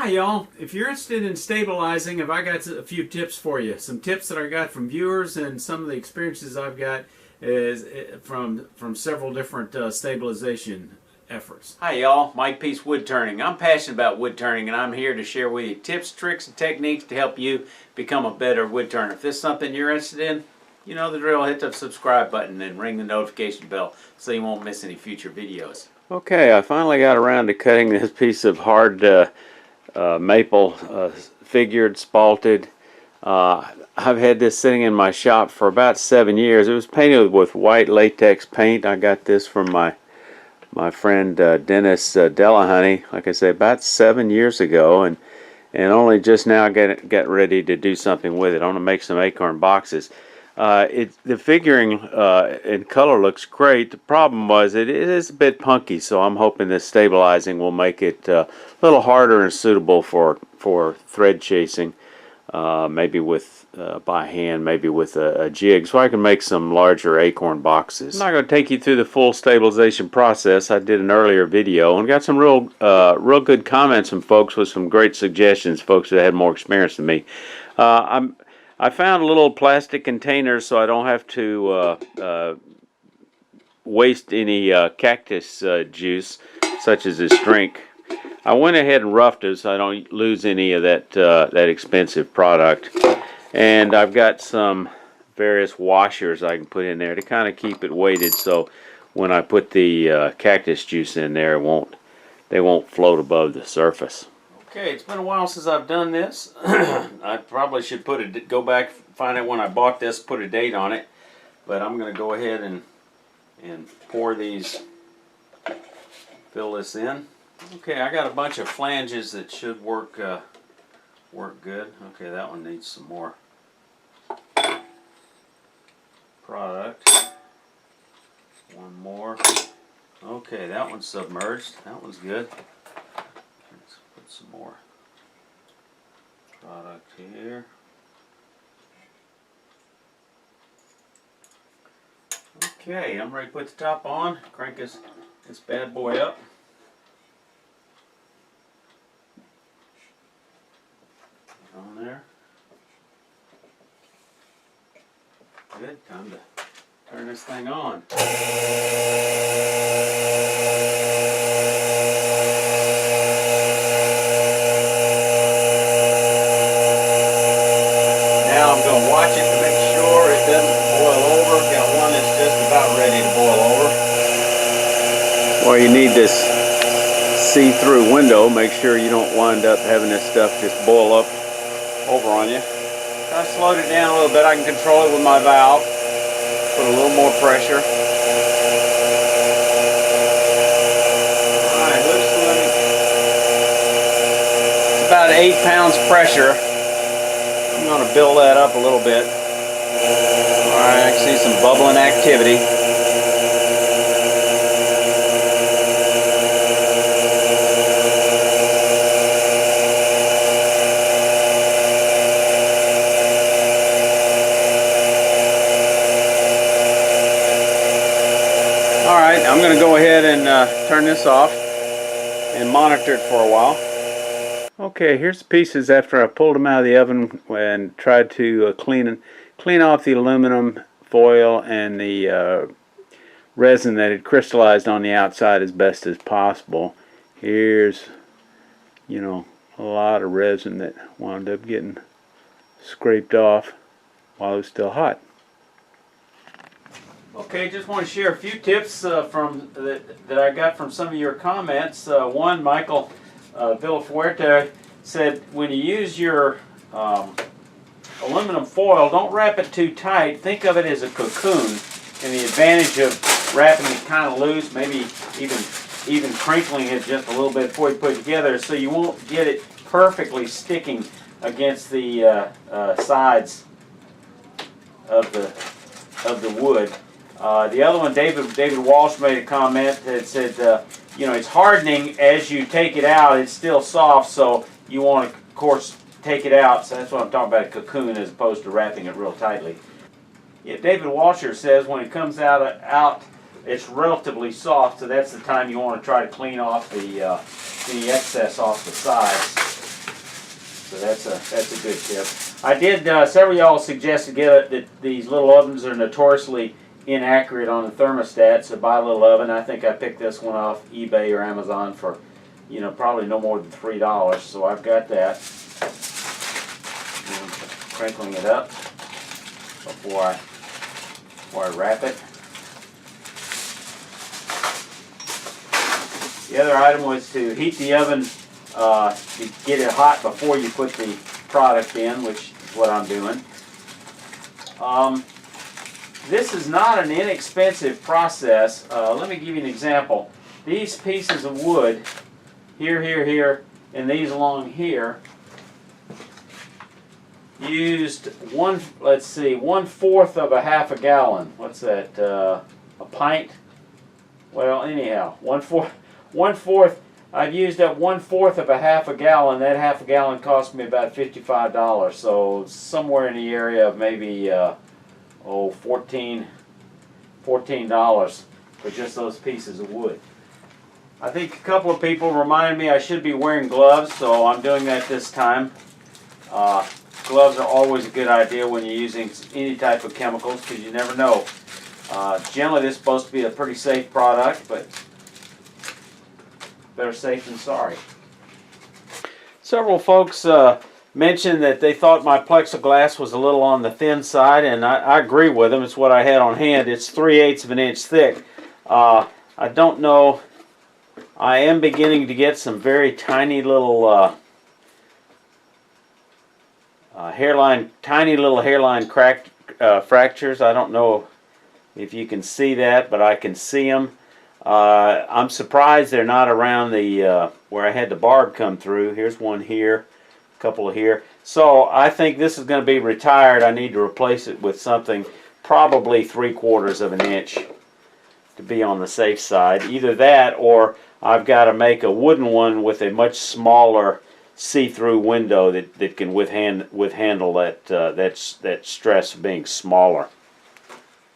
Hi y'all, if you're interested in stabilizing, I got a few tips for you. Some tips that I got from viewers and some of the experiences I've got is from several different stabilization efforts. Hi y'all, Mike Peace Woodturning. I'm passionate about woodturning and I'm here to share with you tips, tricks, and techniques to help you become a better woodturner. If this is something you're interested in, you know the drill. Hit the subscribe button and ring the notification bell so you won't miss any future videos. Okay, I finally got around to cutting this piece of hard maple figured, spalted. I've had this sitting in my shop for about 7 years. It was painted with white latex paint. I got this from my friend Dennis Delahunty, like I say, about 7 years ago, and only just now get ready to do something with it. I want to make some acorn boxes. The figuring in color looks great. The problem was it is a bit punky, so I'm hoping this stabilizing will make it a little harder and suitable for thread chasing, maybe with by hand, maybe with a jig, so I can make some larger acorn boxes. I'm not going to take you through the full stabilization process. I did an earlier video and got some real good comments from folks with some great suggestions, folks that had more experience than me. I found little plastic containers so I don't have to waste any cactus juice, such as this drink. I went ahead and roughed it so I don't lose any of that expensive product. And I've got some various washers I can put in there to kind of keep it weighted, so when I put the cactus juice in there, they won't float above the surface. Okay, it's been a while since I've done this. I probably should go back, find out when I bought this, put a date on it. But I'm going to go ahead and pour these, fill this in. Okay, I got a bunch of flanges that should work good. Okay, that one needs some more product. One more. Okay, that one's submerged. That one's good. Some more product here. Okay, I'm ready to put the top on. Crank this bad boy up. On there. Good, time to turn this thing on. Now I'm going to watch it to make sure it doesn't boil over. Got one that's just about ready to boil over. Well, you need this see-through window. Make sure you don't wind up having this stuff just boil up over on you. I slowed it down a little bit. I can control it with my valve. Put a little more pressure. Alright, looks like it's about 8 pounds pressure. I'm going to build that up a little bit. Alright, I can see some bubbling activity. Alright, I'm going to go ahead and turn this off and monitor it for a while. Okay, here's the pieces after I pulled them out of the oven and tried to clean off the aluminum foil and the resin that had crystallized on the outside as best as possible. Here's, you know, a lot of resin that wound up getting scraped off while it was still hot. Okay, just want to share a few tips that I got from some of your comments. One, Michael Villafuerte said when you use your aluminum foil, don't wrap it too tight. Think of it as a cocoon, and the advantage of wrapping it kind of loose, maybe even crinkling it just a little bit before you put it together, so you won't get it perfectly sticking against the sides of the wood. The other one, David Walsh made a comment that said, you know, it's hardening as you take it out. It's still soft, so you want to, of course, take it out. So that's what I'm talking about, a cocoon, as opposed to wrapping it real tightly. Yeah, David Walsher says when it comes out, it's relatively soft, so that's the time you want to try to clean off the excess off the sides. So that's a good tip. I did, several of y'all suggested that these little ovens are notoriously inaccurate on the thermostat, so buy a little oven. I think I picked this one off eBay or Amazon for, you know, probably no more than $3, so I've got that. And crinkling it up before I wrap it. The other item was to heat the oven to get it hot before you put the product in, which is what I'm doing. This is not an inexpensive process. Let me give you an example. These pieces of wood, here, and these along here, used 1/4 of a half a gallon. What's that? A pint? Well, anyhow, one fourth. I've used up 1/4 of a half a gallon. That half a gallon cost me about $55. So somewhere in the area of maybe $14 for just those pieces of wood. I think a couple of people reminded me I should be wearing gloves, so I'm doing that this time. Gloves are always a good idea when you're using any type of chemicals because you never know. Generally, this is supposed to be a pretty safe product, but better safe than sorry. Several folks mentioned that they thought my plexiglass was a little on the thin side, and I agree with them. It's what I had on hand. It's 3/8 of an inch thick. I don't know. I am beginning to get some very tiny little hairline fractures. I don't know if you can see that, but I can see them. I'm surprised they're not around the where I had the barb come through. Here's one here, a couple here. So I think this is going to be retired. I need to replace it with something probably 3/4 of an inch to be on the safe side. Either that, or I've got to make a wooden one with a much smaller see-through window that can handle that stress of being smaller.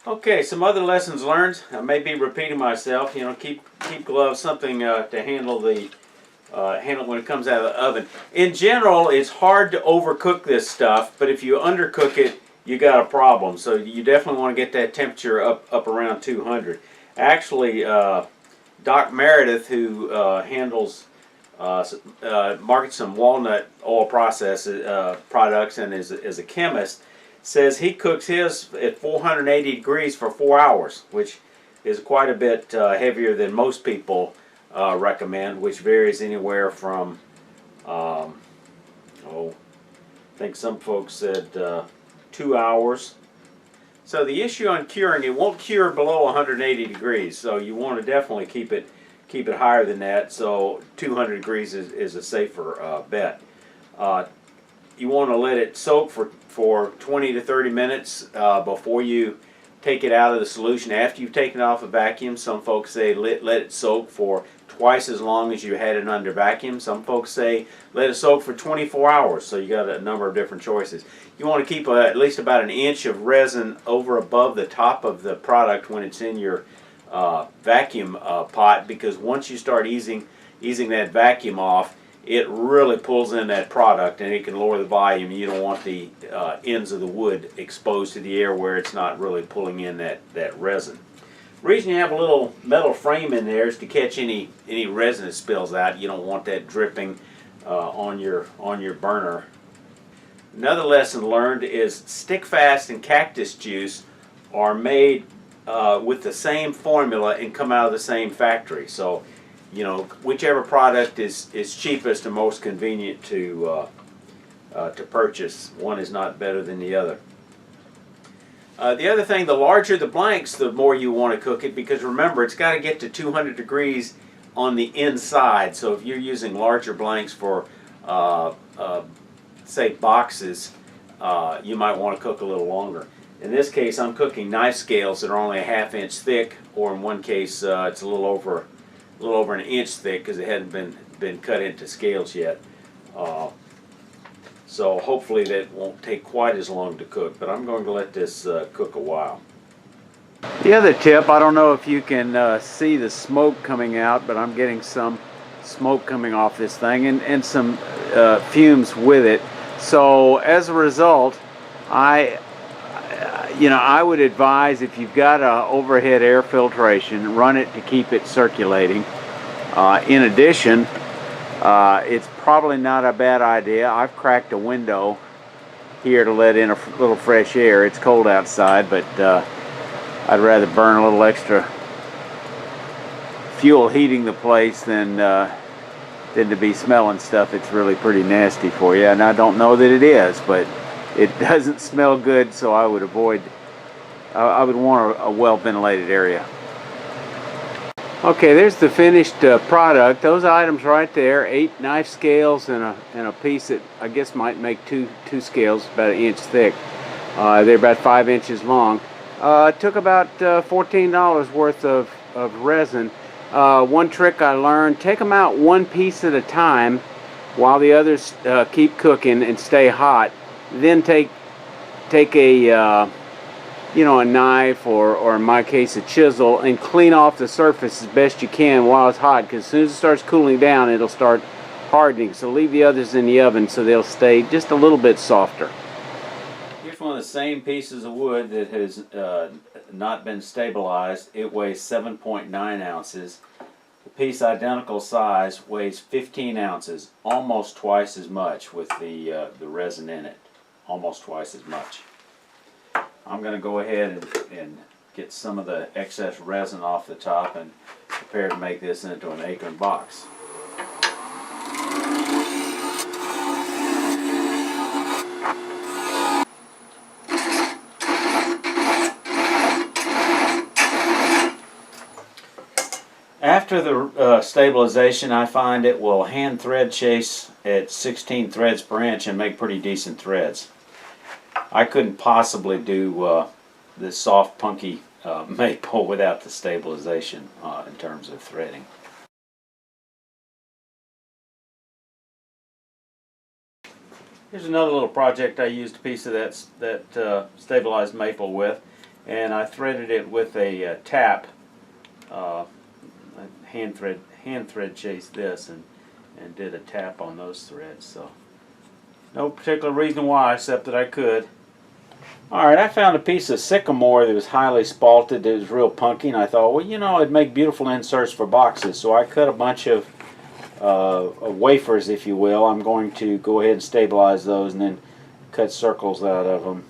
Okay, some other lessons learned. I may be repeating myself. You know, keep gloves, something to handle when it comes out of the oven. In general, it's hard to overcook this stuff, but if you undercook it, you got a problem. So you definitely want to get that temperature up around 200. Actually, Doc Meredith, who markets some walnut oil products and is a chemist, says he cooks his at 480 degrees for 4 hours, which is quite a bit heavier than most people recommend, which varies anywhere from, I think some folks said 2 hours. So the issue on curing, it won't cure below 180 degrees, so you want to definitely keep it higher than that. So 200 degrees is a safer bet. You want to let it soak for 20 to 30 minutes before you take it out of the solution. After you've taken it off a vacuum, some folks say let it soak for twice as long as you had it under vacuum. Some folks say let it soak for 24 hours. So you got a number of different choices. You want to keep at least about 1 inch of resin above the top of the product when it's in your vacuum pot, because once you start easing that vacuum off, it really pulls in that product and it can lower the volume. You don't want the ends of the wood exposed to the air where it's not really pulling in that resin. The reason you have a little metal frame in there is to catch any resin that spills out. You don't want that dripping on your burner. Another lesson learned is Stick Fast and Cactus Juice are made with the same formula and come out of the same factory. So, you know, whichever product is cheapest and most convenient to purchase, one is not better than the other. The other thing, the larger the blanks, the more you want to cook it, because remember, it's got to get to 200 degrees on the inside. So if you're using larger blanks for, say, boxes, you might want to cook a little longer. In this case, I'm cooking knife scales that are only a 1/2 inch thick, or in one case, it's a little over 1 inch thick because it hadn't been cut into scales yet. So hopefully that won't take quite as long to cook, but I'm going to let this cook a while. The other tip, I don't know if you can see the smoke coming out, but I'm getting some smoke coming off this thing and some fumes with it. So as a result, I would advise, if you've got a overhead air filtration, run it to keep it circulating. In addition, it's probably not a bad idea. I've cracked a window here to let in a little fresh air. It's cold outside, but I'd rather burn a little extra fuel heating the place than to be smelling stuff. It's really pretty nasty for you, and I don't know that it is, but it doesn't smell good, so I would want a well ventilated area. Okay, there's the finished product. Those items right there, 8 knife scales and a piece that I guess might make two scales about 1 inch thick. They're about 5 inches long. It took about $14 worth of resin. One trick I learned: take them out one piece at a time while the others keep cooking and stay hot. Then take a a knife, or in my case a chisel, and clean off the surface as best you can while it's hot, because as soon as it starts cooling down, it'll start hardening. So leave the others in the oven so they'll stay just a little bit softer. Here's one of the same pieces of wood that has not been stabilized. It weighs 7.9 ounces. The piece, identical size, weighs 15 ounces, almost twice as much with the resin in it. Almost twice as much. I'm going to go ahead and get some of the excess resin off the top and prepare to make this into an apron box. After the stabilization, I find it will hand thread chase at 16 threads per inch and make pretty decent threads. I couldn't possibly do this soft, punky maple without the stabilization in terms of threading. Here's another little project I used a piece of that stabilized maple with, and I threaded it with a tap. Hand thread chased this and did a tap on those threads. So no particular reason why, except that I could. Alright, I found a piece of sycamore that was highly spalted. It was real punky, and I thought, well, it'd make beautiful inserts for boxes. So I cut a bunch of wafers, if you will. I'm going to go ahead and stabilize those and then cut circles out of them,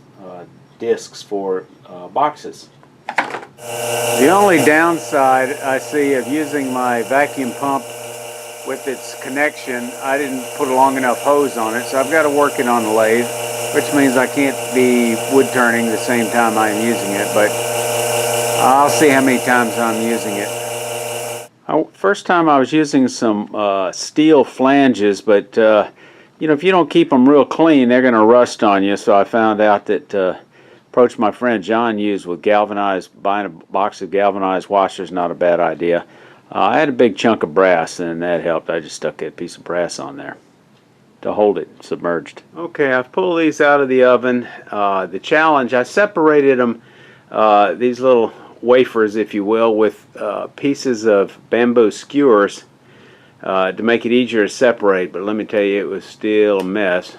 discs for boxes. The only downside I see of using my vacuum pump with its connection, I didn't put a long enough hose on it, so I've got to work it on the lathe, which means I can't be wood turning the same time I'm using it, but I'll see how many times I'm using it. First time I was using some steel flanges, but if you don't keep them real clean, they're going to rust on you, so I found out that approach my friend John used with buying a box of galvanized washers, not a bad idea. I had a big chunk of brass, and that helped. I just stuck a piece of brass on there to hold it submerged. Okay, I've pulled these out of the oven. The challenge, I separated them, these little wafers, if you will, with pieces of bamboo skewers to make it easier to separate, but let me tell you, it was still a mess.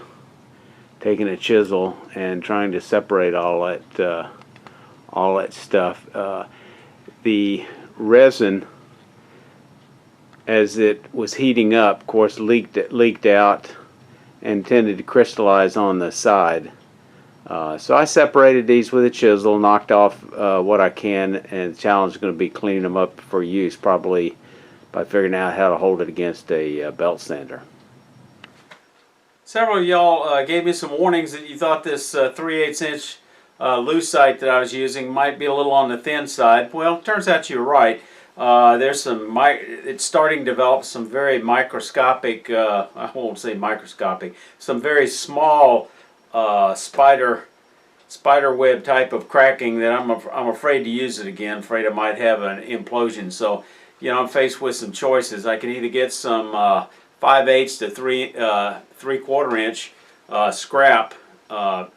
Taking a chisel and trying to separate all that stuff. The resin, as it was heating up, of course, leaked out and tended to crystallize on the side. So I separated these with a chisel, knocked off what I can, and the challenge is going to be cleaning them up for use, probably by figuring out how to hold it against a belt sander. Several of y'all gave me some warnings that you thought this 3/8 inch lucite that I was using might be a little on the thin side. Well, it turns out you're right. It's starting to develop some very microscopic, I won't say microscopic, some very small spider web type of cracking that I'm afraid to use it again. Afraid I might have an implosion. So, I'm faced with some choices. I can either get some 5/8 to 3/4 inch scrap, but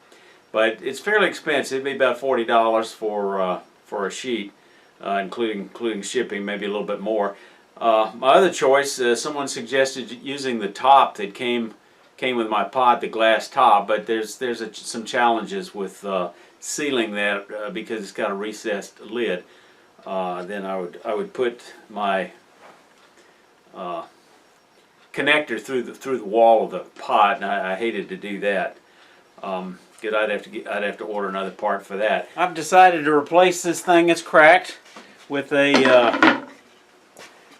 it's fairly expensive. It'd be about $40 for a sheet, including shipping, maybe a little bit more. My other choice, someone suggested using the top that came came with my pod, the glass top, but there's some challenges with sealing that because it's got a recessed lid. Then I would put my connector through the wall of the pod, and I hated to do that. Because I'd have to order another part for that. I've decided to replace this thing that's cracked with a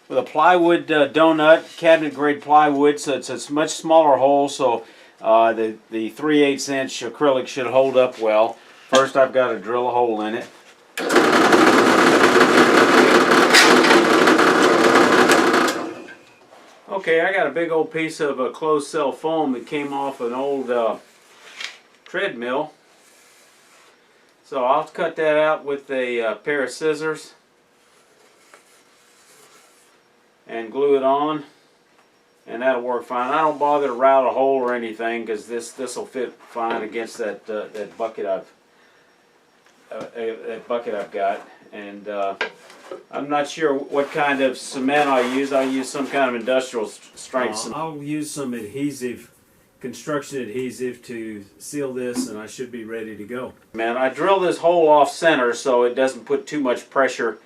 plywood donut, cabinet grade plywood. So it's a much smaller hole. So the 3/8 inch acrylic should hold up well. First, I've got to drill a hole in it. Okay, I got a big old piece of closed cell foam that came off an old treadmill. So I'll cut that out with a pair of scissors and glue it on, and that'll work fine. I don't bother to route a hole or anything because this will fit fine against that bucket I've got. And I'm not sure what kind of cement I use. I'll use some kind of industrial strength cement. I'll use some adhesive, construction adhesive, to seal this, and I should be ready to go. Man, I drill this hole off center so it doesn't put too much pressure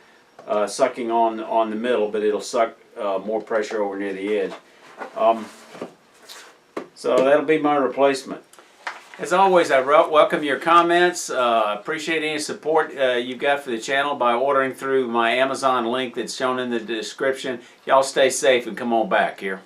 sucking on the middle, but it'll suck more pressure over near the edge. So that'll be my replacement. As always, I welcome your comments. Appreciate any support you've got for the channel by ordering through my Amazon link that's shown in the description. Y'all stay safe and come on back here.